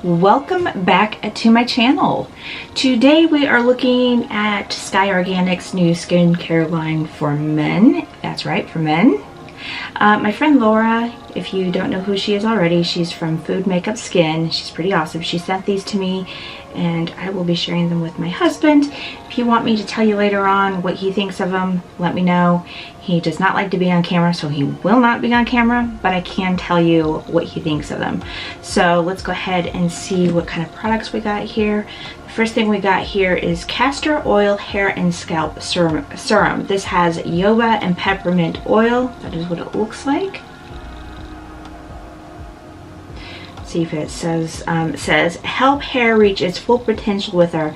Welcome back to my channel. Today we are looking at Sky Organics' new skincare line for men. That's right, for men. My friend Laura, if you don't know who she is already, she's from Food Makeup Skin. She's pretty awesome. She sent these to me and I will be sharing them with my husband. If you want me to tell you later on what he thinks of them, let me know. He does not like to be on camera, so he will not be on camera, but I can tell you what he thinks of them. So let's go ahead and see what kind of products we got here. The first thing we got here is Castor Oil Hair and Scalp Serum. This has yoga and peppermint oil. That is what it looks like. See if it says, help hair reach its full potential with our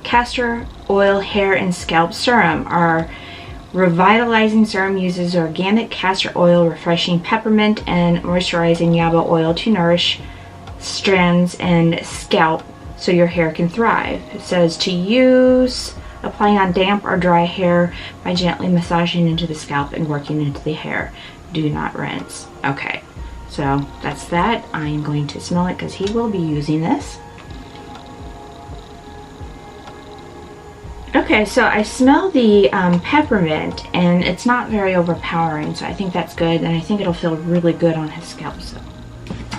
Castor Oil Hair and Scalp Serum. Our revitalizing serum uses organic castor oil, refreshing peppermint, and moisturizing yaba oil to nourish strands and scalp so your hair can thrive. It says to use, apply on damp or dry hair by gently massaging into the scalp and working into the hair. Do not rinse. Okay, so that's that. I am going to smell it because he will be using this. Okay, so I smell the peppermint and it's not very overpowering, so I think that's good, and I think it'll feel really good on his scalp. So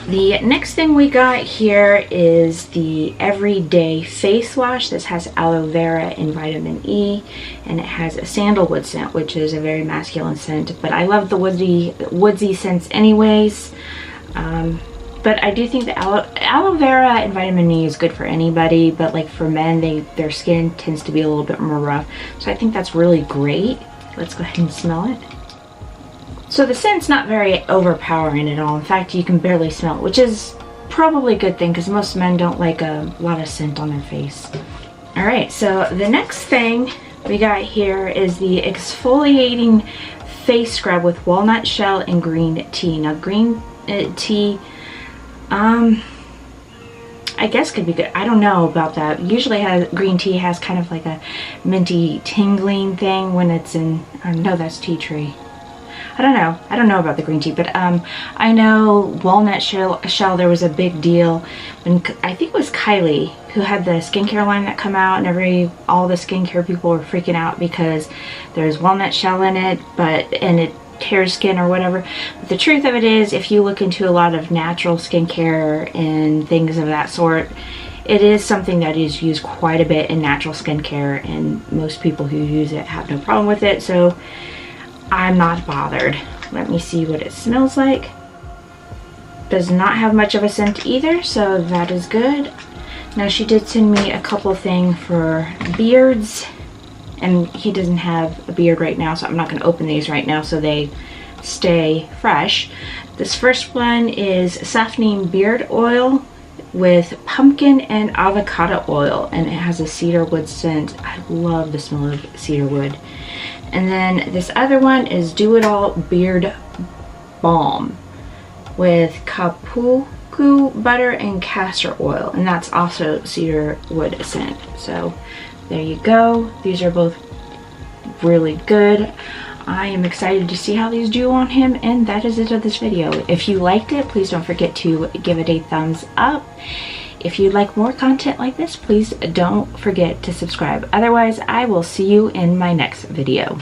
the next thing we got here is the Everyday Face Wash. This has aloe vera and vitamin E, and it has a sandalwood scent, which is a very masculine scent, but I love the woodsy scents anyways. But I do think the aloe vera and vitamin E is good for anybody, but like for men, their skin tends to be a little bit more rough. So I think that's really great. Let's go ahead and smell it. So the scent's not very overpowering at all. In fact, you can barely smell it, which is probably a good thing because most men don't like a lot of scent on their face. All right, so the next thing we got here is the Exfoliating Face Scrub with walnut shell and green tea. Now green tea, I guess could be good. I don't know about that. Usually green tea has kind of like a minty tingling thing when it's in, no, that's tea tree. I don't know about the green tea, but I know walnut shell, there was a big deal when, I think it was Kylie who had the skincare line that come out, and all the skincare people were freaking out because there's walnut shell in it, and it tears skin or whatever. But the truth of it is, if you look into a lot of natural skincare and things of that sort, it is something that is used quite a bit in natural skincare, and most people who use it have no problem with it, so I'm not bothered. Let me see what it smells like. Does not have much of a scent either, so that is good. Now she did send me a couple things for beards, and he doesn't have a beard right now, so I'm not going to open these right now so they stay fresh. This first one is softening beard oil with pumpkin and avocado oil, and it has a cedarwood scent. I love the smell of cedarwood. And then this other one is Do It All Beard Balm with kapuku butter and castor oil, and that's also cedarwood scent. So there you go. These are both really good. I am excited to see how these do on him, and that is it of this video. If you liked it, please don't forget to give it a thumbs up. If you'd like more content like this, please don't forget to subscribe. Otherwise, I will see you in my next video.